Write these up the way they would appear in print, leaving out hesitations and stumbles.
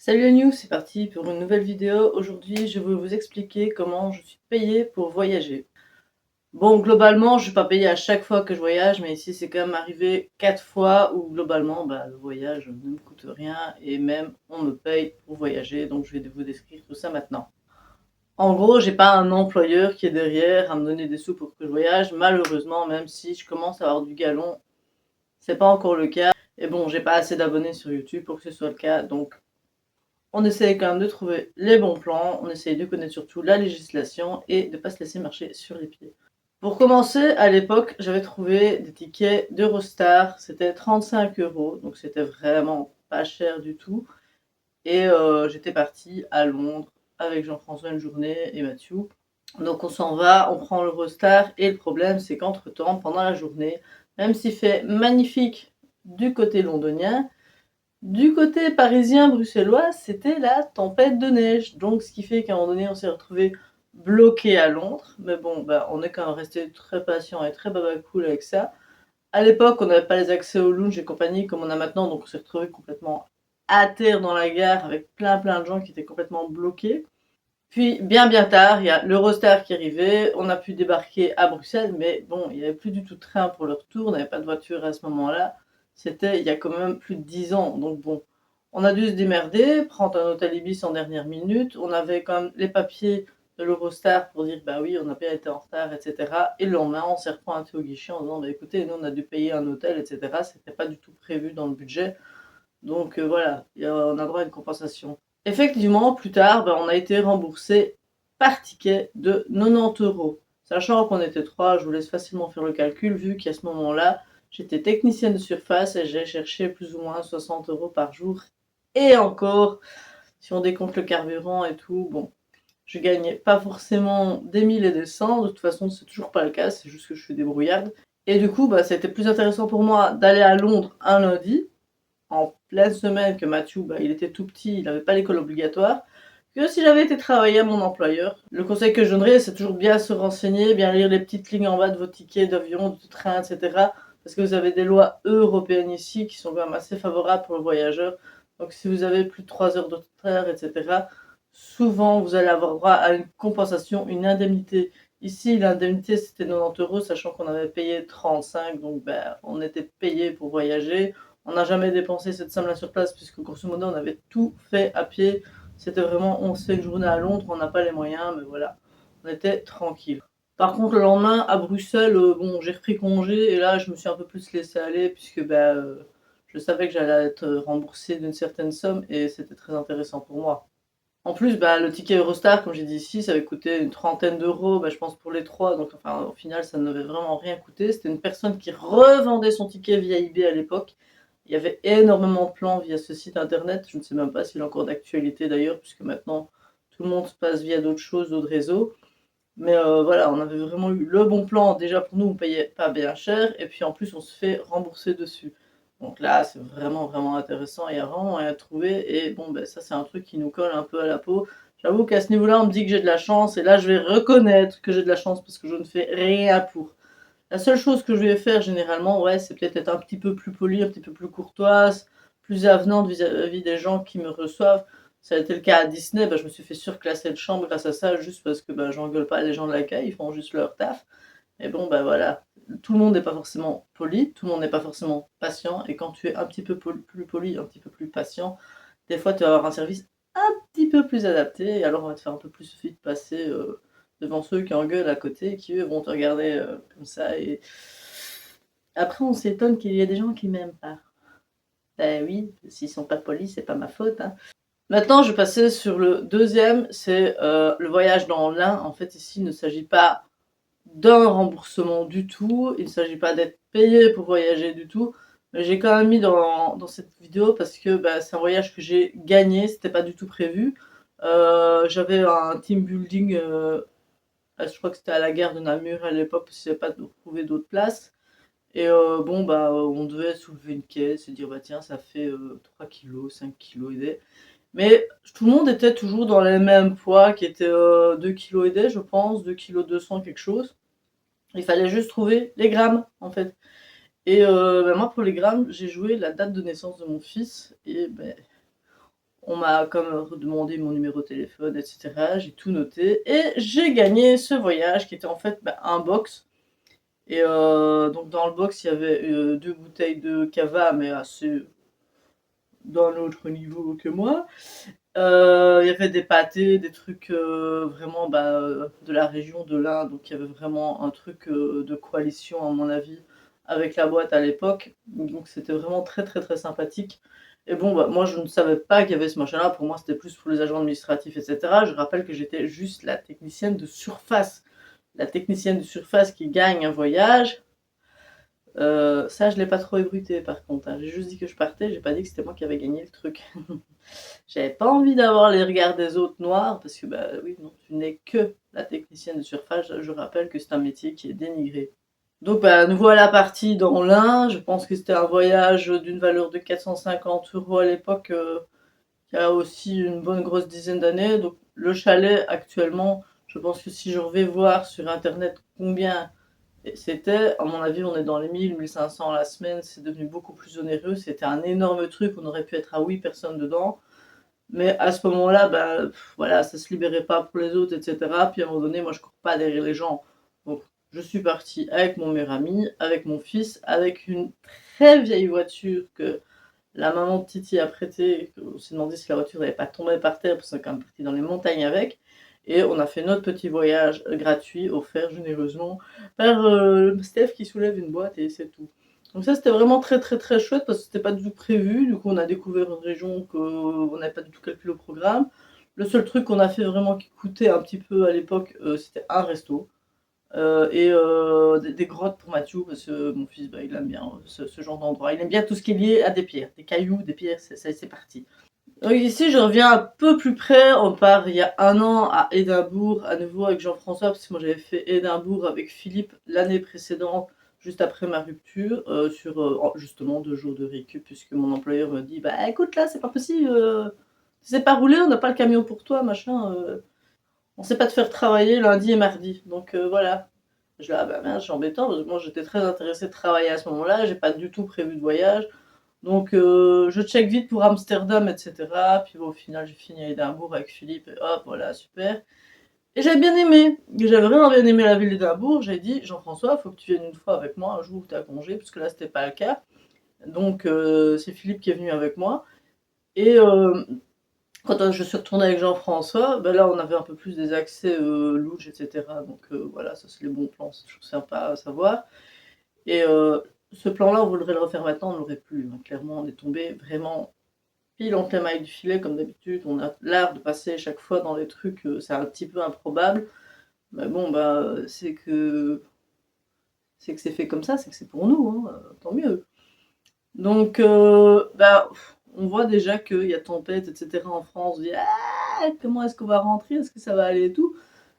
Salut les news, c'est parti pour une nouvelle vidéo. Aujourd'hui, je vais vous expliquer comment je suis payée pour voyager. Bon, globalement, je suis pas payée à chaque fois que je voyage, mais ici, c'est quand même arrivé 4 fois où globalement, le voyage ne me coûte rien et même on me paye pour voyager. Donc, je vais vous décrire tout ça maintenant. En gros, j'ai pas un employeur qui est derrière à me donner des sous pour que je voyage. Malheureusement, même si je commence à avoir du galon, c'est pas encore le cas. Et bon, j'ai pas assez d'abonnés sur YouTube pour que ce soit le cas, donc on essaye quand même de trouver les bons plans, on essaye de connaître surtout la législation et de ne pas se laisser marcher sur les pieds. Pour commencer, à l'époque, j'avais trouvé des tickets d'Eurostar, c'était 35 €, donc c'était vraiment pas cher du tout. Et j'étais partie à Londres avec Jean-François une journée et Mathieu. Donc on s'en va, on prend l'Eurostar et le problème c'est qu'entre-temps, pendant la journée, même s'il fait magnifique du côté londonien, du côté parisien bruxellois, c'était la tempête de neige. Donc, ce qui fait qu'à un moment donné, on s'est retrouvé bloqué à Londres. Mais bon, on est quand même resté très patient et très cool avec ça. À l'époque, on n'avait pas les accès au lounge et compagnie comme on a maintenant, donc on s'est retrouvé complètement à terre dans la gare avec plein de gens qui étaient complètement bloqués. Puis, bien tard, il y a l'Eurostar qui arrivait, on a pu débarquer à Bruxelles, mais bon, il n'y avait plus du tout de train pour le retour, on n'avait pas de voiture à ce moment-là. C'était il y a quand même plus de 10 ans, donc bon, on a dû se démerder, prendre un hôtel Ibis en dernière minute, on avait quand même les papiers de l'Eurostar pour dire bah oui, on n'a pas été en retard, etc. Et le lendemain, on s'est repointé au guichet en disant bah écoutez, nous on a dû payer un hôtel, etc. C'était pas du tout prévu dans le budget, donc voilà, on a droit à une compensation. Effectivement, plus tard, on a été remboursé par ticket de 90 €. Sachant qu'on était trois, je vous laisse facilement faire le calcul, vu qu'à ce moment-là, j'étais technicienne de surface et j'ai cherché plus ou moins 60 € par jour. Et encore, si on décompte le carburant et tout, bon, je gagnais pas forcément des 1000 et des cents. De toute façon, c'est toujours pas le cas, c'est juste que je suis débrouillarde. Et du coup, c'était plus intéressant pour moi d'aller à Londres un lundi, en pleine semaine, que Mathieu, il était tout petit, il n'avait pas l'école obligatoire, que si j'avais été travailler à mon employeur. Le conseil que je donnerais, c'est toujours bien se renseigner, bien lire les petites lignes en bas de vos tickets d'avion, de train, etc. Parce que vous avez des lois européennes ici qui sont quand même assez favorables pour le voyageur. Donc si vous avez plus de 3 heures de retard, etc., souvent vous allez avoir droit à une compensation, une indemnité. Ici, l'indemnité c'était 90 €, sachant qu'on avait payé 35, donc on était payé pour voyager. On n'a jamais dépensé cette somme-là sur place, puisque grosso modo, on avait tout fait à pied. C'était vraiment, on se fait une journée à Londres, on n'a pas les moyens, mais voilà, on était tranquille. Par contre, le lendemain, à Bruxelles, bon, j'ai repris congé, et là, je me suis un peu plus laissé aller, puisque je savais que j'allais être remboursé d'une certaine somme, et c'était très intéressant pour moi. En plus, le ticket Eurostar, comme j'ai dit ici, ça avait coûté une trentaine d'euros, je pense pour les trois, donc enfin, au final, ça ne m'avait vraiment rien coûté. C'était une personne qui revendait son ticket via eBay à l'époque. Il y avait énormément de plans via ce site internet. Je ne sais même pas s'il est encore d'actualité d'ailleurs, puisque maintenant tout le monde se passe via d'autres choses, d'autres réseaux. Mais voilà, on avait vraiment eu le bon plan. Déjà pour nous, on payait pas bien cher, et puis en plus, on se fait rembourser dessus. Donc là, c'est vraiment intéressant. Il y a vraiment rien à trouver. Et bon, ça, c'est un truc qui nous colle un peu à la peau. J'avoue qu'à ce niveau-là, on me dit que j'ai de la chance. Et là, je vais reconnaître que j'ai de la chance parce que je ne fais rien pour. La seule chose que je vais faire généralement, ouais, c'est peut-être être un petit peu plus polie, un petit peu plus courtoise, plus avenante vis-à-vis des gens qui me reçoivent. Ça a été le cas à Disney, je me suis fait surclasser de chambre grâce à ça, juste parce que j'engueule pas les gens de l'accueil, ils font juste leur taf. Et bon, voilà, tout le monde n'est pas forcément poli, tout le monde n'est pas forcément patient, et quand tu es un petit peu plus poli, un petit peu plus patient, des fois tu vas avoir un service un petit peu plus adapté, et alors on va te faire un peu plus vite passer devant ceux qui engueulent à côté, et qui eux vont te regarder comme ça, et après on s'étonne qu'il y ait des gens qui m'aiment pas. Ben oui, s'ils sont pas polis, c'est pas ma faute, hein. Maintenant, je vais passer sur le deuxième, c'est le voyage dans l'Ain. En fait, ici, il ne s'agit pas d'un remboursement du tout, il ne s'agit pas d'être payé pour voyager du tout. Mais j'ai quand même mis dans cette vidéo parce que c'est un voyage que j'ai gagné, c'était pas du tout prévu. J'avais un team building, je crois que c'était à la gare de Namur à l'époque, parce que j'avais pas trouvé d'autres places. Et on devait soulever une caisse et dire tiens, ça fait 3 kilos, 5 kilos, mais tout le monde était toujours dans les mêmes poids, qui étaient 2 kilos et des, je pense, 2 kilos 200 quelque chose. Il fallait juste trouver les grammes, en fait. Et moi, pour les grammes, j'ai joué la date de naissance de mon fils. Et On m'a comme redemandé mon numéro de téléphone, et cetera. J'ai tout noté et j'ai gagné ce voyage qui était en fait, bah, un box et donc dans le box, il y avait, 2 bouteilles de cava, mais assez d'un autre niveau que moi. Il y avait des pâtés, des trucs, vraiment, bah, de la région de l'Inde, donc il y avait vraiment un truc, de coalition à mon avis avec la boîte à l'époque, donc c'était vraiment très, très, très sympathique et bon, bah, moi je ne savais pas qu'il y avait ce machin-là, pour moi c'était plus pour les agents administratifs et cetera. Je rappelle que j'étais juste la technicienne de surface. La technicienne de surface qui gagne un voyage, ça je l'ai pas trop ébruité par contre, hein. J'ai juste dit que je partais, j'ai pas dit que c'était moi qui avais gagné le truc. J'avais pas envie d'avoir les regards des autres noirs parce que, bah oui, non, tu n'es que la technicienne de surface. Je rappelle que c'est un métier qui est dénigré. Donc, bah, nous voilà partis dans l'Ain. Je pense que c'était un voyage d'une valeur de 450 € à l'époque, il y a aussi une bonne grosse dizaine d'années. Donc, le chalet actuellement, je pense que si je vais voir sur internet combien c'était, à mon avis, on est dans les 1000-1500 la semaine, c'est devenu beaucoup plus onéreux. C'était un énorme truc, on aurait pu être à 8 personnes dedans. Mais à ce moment-là, bah, voilà, ça se libérait pas pour les autres, et cetera. Puis à un moment donné, moi, je cours pas derrière les gens. Donc, je suis partie avec mon meilleur ami, avec mon fils, avec une très vieille voiture que la maman de Titi a prêtée. On s'est demandé si la voiture n'allait pas tomber par terre, parce qu'on est quand même parti dans les montagnes avec. Et on a fait notre petit voyage gratuit, offert généreusement par Steph qui soulève une boîte et c'est tout. Donc ça c'était vraiment très très très chouette parce que c'était pas du tout prévu. Du coup on a découvert une région qu'on n'avait pas du tout calculé au programme. Le seul truc qu'on a fait vraiment qui coûtait un petit peu à l'époque, c'était un resto et des grottes pour Mathieu parce que mon fils bah, il aime bien ce genre d'endroit. Il aime bien tout ce qui est lié à des pierres, des cailloux, des pierres, c'est parti. Donc ici, je reviens un peu plus près. On part il y a un an à Édimbourg, à nouveau avec Jean-François, parce que moi j'avais fait Édimbourg avec Philippe l'année précédente, juste après ma rupture, sur justement 2 jours de récup, puisque mon employeur me dit bah écoute, là c'est pas possible, tu sais pas rouler, on n'a pas le camion pour toi, machin, on sait pas te faire travailler lundi et mardi. Donc voilà. Je dis ah bah mince, c'est embêtant, parce que moi j'étais très intéressée de travailler à ce moment-là, j'ai pas du tout prévu de voyage. Donc je check vite pour Amsterdam, et cetera. Puis bon, au final, j'ai fini à Édimbourg avec Philippe et hop, voilà, super. Et j'avais bien aimé, j'avais vraiment bien aimé la ville d'Édimbourg. J'ai dit, Jean-François, faut que tu viennes une fois avec moi un jour où tu as congé, puisque là, c'était pas le cas. Donc c'est Philippe qui est venu avec moi. Et quand je suis retournée avec Jean-François, ben là, on avait un peu plus des accès louches, etc. Donc voilà, ça c'est les bons plans, c'est toujours sympa à savoir. Et ce plan-là, on voudrait le refaire maintenant, on n'aurait plus, hein. Clairement, on est tombé vraiment pile entre les mailles du filet, comme d'habitude. On a l'art de passer chaque fois dans des trucs, c'est un petit peu improbable. Mais bon, bah, c'est que c'est fait comme ça, c'est que c'est pour nous, hein, tant mieux. Donc, bah, on voit déjà qu'il y a tempête, etc. en France. On se dit, ah, comment est-ce qu'on va rentrer? Est-ce que ça va aller et tout?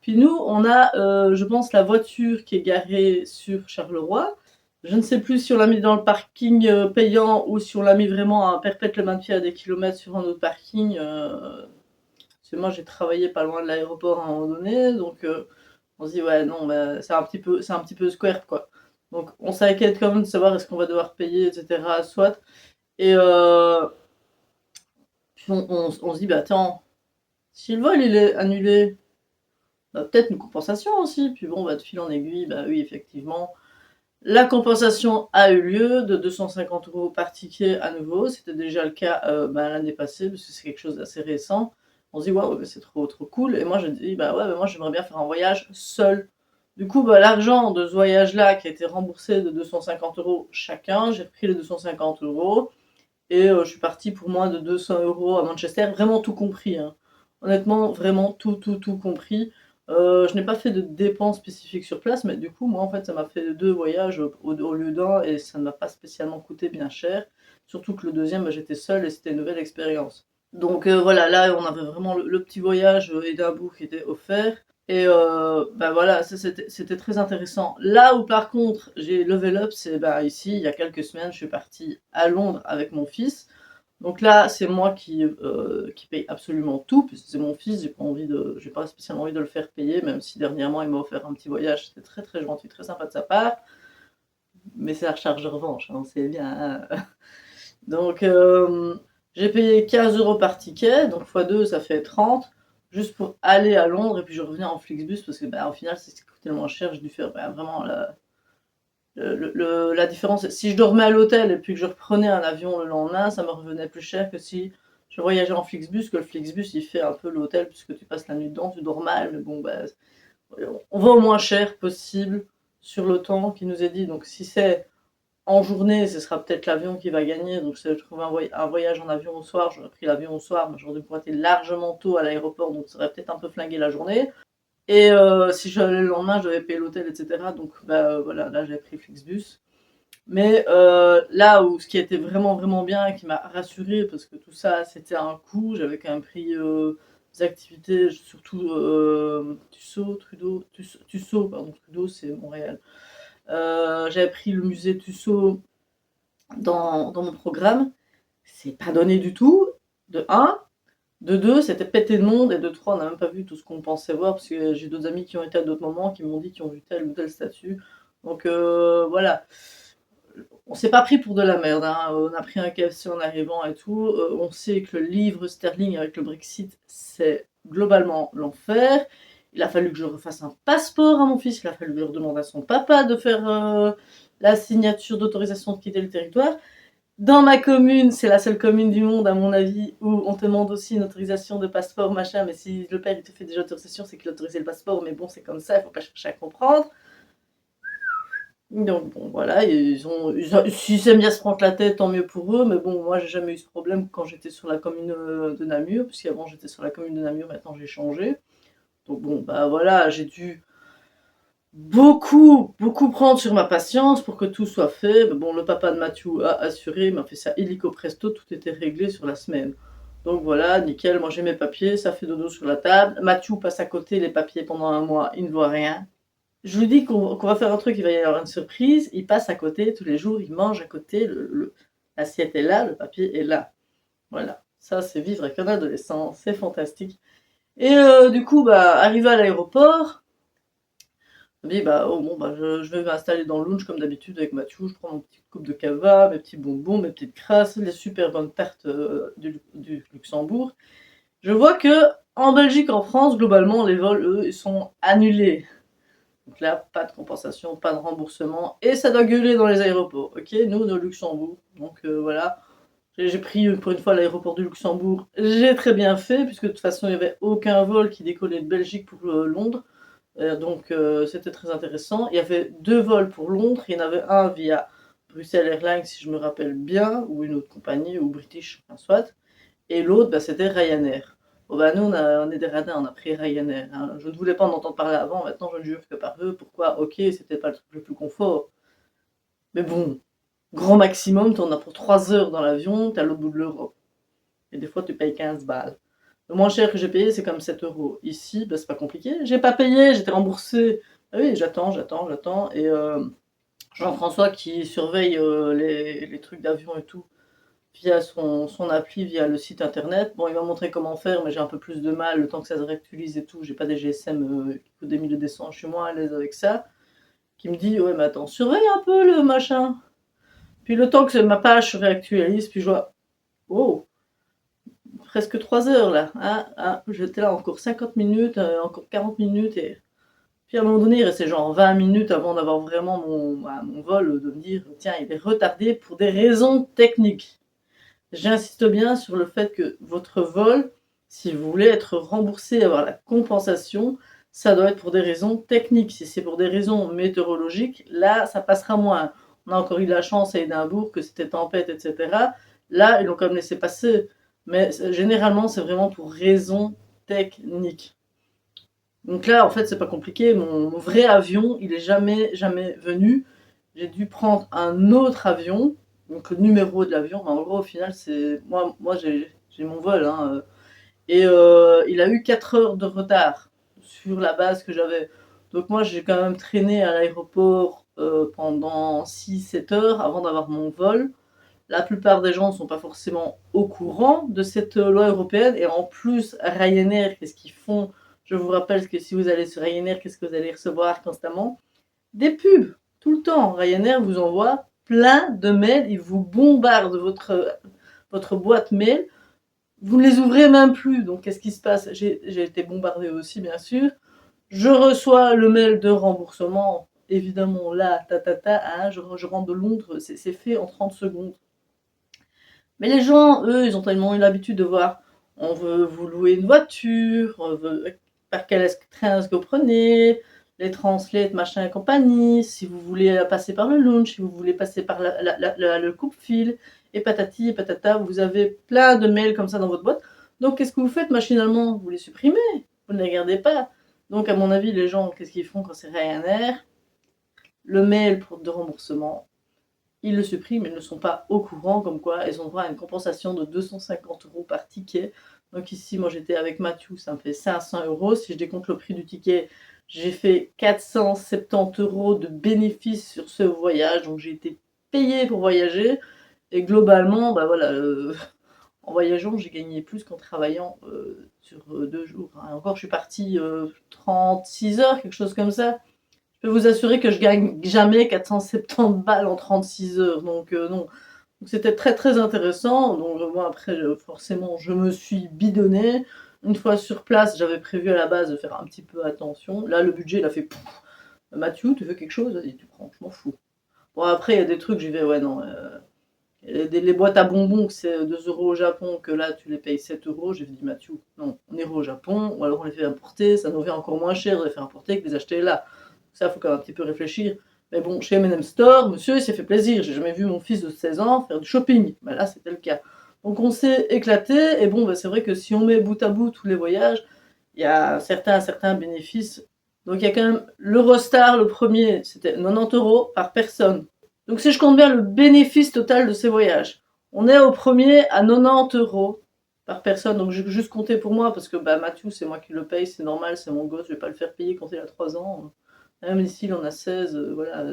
Puis nous, on a, je pense, la voiture qui est garée sur Charleroi. Je ne sais plus si on l'a mis dans le parking payant ou si on l'a mis vraiment à perpète le maintien à des kilomètres sur un autre parking. Parce que moi, j'ai travaillé pas loin de l'aéroport à un moment donné, donc on se dit ouais non, bah, c'est un petit peu square quoi. Donc on s'inquiète quand même de savoir est-ce qu'on va devoir payer, etc. Soit. Et puis on se dit bah attends, si le vol il est annulé, bah, peut-être une compensation aussi. Puis bon, bah, de fil en aiguille, bah oui effectivement. La compensation a eu lieu de 250 € par ticket à nouveau. C'était déjà le cas bah, l'année passée, parce que c'est quelque chose d'assez récent. On se dit, waouh, c'est trop, trop cool. Et moi, je dis, bah ouais, bah, moi, j'aimerais bien faire un voyage seul. Du coup, bah, l'argent de ce voyage-là, qui a été remboursé de 250 € chacun, j'ai repris les 250 € et je suis partie pour moins de 200 € à Manchester, vraiment tout compris, hein. Honnêtement, vraiment tout, tout, tout compris. Je n'ai pas fait de dépenses spécifiques sur place, mais du coup, moi, en fait, ça m'a fait 2 voyages au lieu d'un et ça ne m'a pas spécialement coûté bien cher. Surtout que le deuxième, bah, j'étais seule et c'était une nouvelle expérience. Donc voilà, là, on avait vraiment le petit voyage Édimbourg qui était offert. Et bah voilà, ça c'était très intéressant. Là où par contre j'ai level up, c'est bah, ici, il y a quelques semaines, je suis partie à Londres avec mon fils. Donc là, c'est moi qui paye absolument tout, puisque c'est mon fils, j'ai pas spécialement envie de le faire payer, même si dernièrement il m'a offert un petit voyage, c'était très très gentil, très sympa de sa part. Mais c'est la recharge de revanche, hein, c'est bien, hein. Donc J'ai payé 15 € par ticket, donc x2 ça fait 30, juste pour aller à Londres et puis je revenais en Flixbus parce que au final c'est ce qui coûtait le moins cher. J'ai dû faire vraiment la différence. Si je dormais à l'hôtel et puis que je reprenais un avion le lendemain, ça me revenait plus cher que si je voyageais en Flixbus, que le Flixbus il fait un peu l'hôtel puisque tu passes la nuit dedans, tu dors mal, mais bon on va au moins cher possible sur le temps qui nous est dit. Donc si c'est en journée, ce sera peut-être l'avion qui va gagner. Donc si je trouve un voyage en avion au soir, j'aurais pris l'avion au soir, mais j'aurais dû pointer largement tôt à l'aéroport, donc ça aurait peut-être un peu flingué la journée. Et si je allais le lendemain, je devais payer l'hôtel, etc. Donc voilà, là j'ai pris Flixbus. Mais là où ce qui était vraiment bien et qui m'a rassurée, parce que tout ça c'était un coût, j'avais quand même pris des activités, surtout Tussauds, pardon, Trudeau c'est Montréal. J'avais pris le musée Tussauds dans mon programme. C'est pas donné du tout, de 1. De 2, c'était pété de monde, et de 3, on n'a même pas vu tout ce qu'on pensait voir, parce que j'ai d'autres amis qui ont été à d'autres moments, qui m'ont dit qu'ils ont vu telle ou telle statue. Donc voilà. On s'est pas pris pour de la merde, hein. On a pris un KFC en arrivant et tout. On sait que le livre sterling avec le Brexit, c'est globalement l'enfer. Il a fallu que je refasse un passeport à mon fils, il a fallu que je redemande à son papa de faire la signature d'autorisation de quitter le territoire. Dans ma commune, c'est la seule commune du monde, à mon avis, où on te demande aussi une autorisation de passeport, machin, mais si le père il te fait déjà autorisation, c'est qu'il a autorisé le passeport, mais bon, c'est comme ça, il faut pas chercher à comprendre. Donc bon, voilà, s'ils aiment bien se prendre la tête, tant mieux pour eux, mais bon, moi j'ai jamais eu ce problème quand j'étais sur la commune de Namur, puisqu'avant j'étais sur la commune de Namur, maintenant j'ai changé. Donc bon, voilà, j'ai dû beaucoup prendre sur ma patience pour que tout soit fait. Mais bon, le papa de Mathieu a assuré, il m'a fait ça illico presto, tout était réglé sur la semaine. Donc voilà, nickel, moi j'ai mes papiers, ça fait dodo sur la table. Mathieu passe à côté les papiers pendant un mois, il ne voit rien. Je lui dis qu'on va faire un truc, il va y avoir une surprise, il passe à côté tous les jours, il mange à côté, l'assiette est là, le papier est là. Voilà, ça c'est vivre avec un adolescent, c'est fantastique. Et du coup, arrivé à l'aéroport, je me dis, oh bon, je vais m'installer dans le lounge comme d'habitude avec Mathieu, je prends mon petit coupe de cava, mes petits bonbons, mes petites crasses, les super bonnes tartes du Luxembourg. Je vois que en Belgique, en France, globalement, les vols, eux, ils sont annulés. Donc là, pas de compensation, pas de remboursement, et ça doit gueuler dans les aéroports. Ok, nous, on est au Luxembourg, donc voilà. J'ai pris pour une fois l'aéroport du Luxembourg, j'ai très bien fait, puisque de toute façon, il n'y avait aucun vol qui décollait de Belgique pour Londres. Donc c'était très intéressant. Il y avait 2 vols pour Londres, il y en avait un via Bruxelles Airlines, si je me rappelle bien, ou une autre compagnie, ou British, enfin, soit. Et l'autre, c'était Ryanair. Bon, nous, on est des radins, on a pris Ryanair, hein. Je ne voulais pas en entendre parler avant, maintenant je ne jure que par eux. Pourquoi? Ok, c'était pas le truc le plus confort. Mais bon, grand maximum, tu en as pour 3 heures dans l'avion, t'es à l'autre bout de l'Europe. Et des fois, tu payes 15 balles. Le moins cher que j'ai payé, c'est comme 7 euros. Ici, c'est pas compliqué. J'ai pas payé, j'étais remboursé. Ah oui, j'attends. Et Jean-François qui surveille les trucs d'avion et tout, via son appli, via le site internet. Bon, il m'a montré comment faire, mais j'ai un peu plus de mal, le temps que ça se réactualise et tout. J'ai pas des GSM qui coûtent des milliers de cents, je suis moins à l'aise avec ça. Qui me dit, ouais, mais attends, surveille un peu le machin. Puis le temps que ma page se réactualise, puis je vois, oh, presque 3 heures là. J'étais là encore 50 minutes, encore 40 minutes. Et puis à un moment donné, il restait genre 20 minutes avant d'avoir vraiment mon vol, de me dire, tiens, il est retardé pour des raisons techniques. J'insiste bien sur le fait que votre vol, si vous voulez être remboursé, avoir la compensation, ça doit être pour des raisons techniques. Si c'est pour des raisons météorologiques, là, ça passera moins. On a encore eu de la chance à Édimbourg que c'était tempête, etc. Là, ils l'ont quand même laissé passer. Mais généralement, c'est vraiment pour raisons techniques. Donc là, en fait, c'est pas compliqué. Mon vrai avion, il est jamais venu. J'ai dû prendre un autre avion, donc le numéro de l'avion. En gros, au final, c'est moi j'ai mon vol, hein, et il a eu 4 heures de retard sur la base que j'avais. Donc moi, j'ai quand même traîné à l'aéroport pendant 6-7 heures avant d'avoir mon vol. La plupart des gens ne sont pas forcément au courant de cette loi européenne, et en plus, Ryanair, qu'est-ce qu'ils font? Je vous rappelle que si vous allez sur Ryanair, qu'est-ce que vous allez recevoir constamment? Des pubs, tout le temps. Ryanair vous envoie plein de mails, ils vous bombardent votre boîte mail, vous ne les ouvrez même plus. Donc qu'est-ce qui se passe? J'ai été bombardée aussi, bien sûr. Je reçois le mail de remboursement, évidemment là, hein, je rentre de Londres, c'est fait en 30 secondes. Mais les gens, eux, ils ont tellement eu l'habitude de voir, on veut vous louer une voiture, on veut, par quel train est-ce que vous prenez, les translates, machin et compagnie, si vous voulez passer par le lounge, si vous voulez passer par le coupe-fil, et patati et patata, vous avez plein de mails comme ça dans votre boîte. Donc qu'est-ce que vous faites machinalement? Vous les supprimez, vous ne les gardez pas. Donc à mon avis, les gens, qu'est-ce qu'ils font quand c'est Ryanair? Le mail de remboursement, ils le suppriment, ils ne sont pas au courant, comme quoi ils ont droit à une compensation de 250 € par ticket. Donc ici, moi j'étais avec Mathieu, ça me fait 500 €. Si je décompte le prix du ticket, j'ai fait 470 € de bénéfices sur ce voyage. Donc j'ai été payée pour voyager. Et globalement, bah voilà, en voyageant, j'ai gagné plus qu'en travaillant sur 2 jours. Encore, je suis partie 36 heures, quelque chose comme ça. Je peux vous assurer que je gagne jamais 470 balles en 36 heures, donc non. Donc c'était très très intéressant. Donc moi après, forcément, je me suis bidonnée. Une fois sur place, j'avais prévu à la base de faire un petit peu attention. Là, le budget, il a fait pouf. Mathieu, tu veux quelque chose? Vas-y, tu prends, je m'en fous. Bon, après, il y a des trucs, j'y vais, ouais, non. Les boîtes à bonbons, que c'est 2 € au Japon, que là, tu les payes 7 €. J'ai dit, Mathieu, non, on ira au Japon, ou alors on les fait importer, ça nous revient encore moins cher de les faire importer que de les acheter là. Ça, il faut quand même un petit peu réfléchir. Mais bon, chez M&M Store, monsieur, il s'est fait plaisir. J'ai jamais vu mon fils de 16 ans faire du shopping. Ben là, c'était le cas. Donc on s'est éclaté. Et bon, ben, c'est vrai que si on met bout à bout tous les voyages, il y a certains bénéfices. Donc il y a quand même l'Eurostar, le premier, c'était 90 € par personne. Donc si je compte bien le bénéfice total de ces voyages, on est au premier à 90 € par personne. Donc j'ai juste compté pour moi, parce que bah, Mathieu, c'est moi qui le paye, c'est normal, c'est mon gosse, je vais pas le faire payer quand il a 3 ans. Même ici, il en a 16, voilà.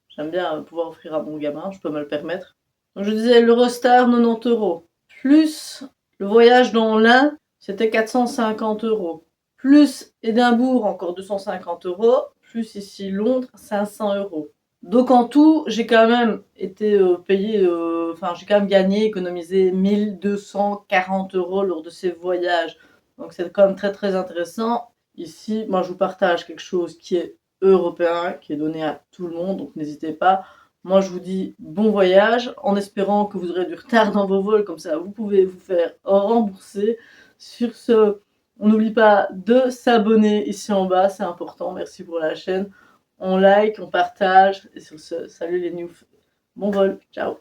J'aime bien pouvoir offrir à mon gamin, je peux me le permettre. Donc je disais l'Eurostar, 90 €. Plus le voyage dans l'Ain, c'était 450 €. Plus Édimbourg, encore 250 €. Plus ici Londres, 500 €. Donc en tout, j'ai quand même été payé, enfin j'ai quand même gagné, économisé 1240 € lors de ces voyages. Donc c'est quand même très très intéressant. Ici, moi je vous partage quelque chose qui est européen, qui est donné à tout le monde, donc n'hésitez pas. Moi je vous dis bon voyage, en espérant que vous aurez du retard dans vos vols, comme ça vous pouvez vous faire rembourser. Sur ce, on n'oublie pas de s'abonner ici en bas, c'est important, merci pour la chaîne. On like, on partage, et sur ce, salut les news. Bon vol, ciao.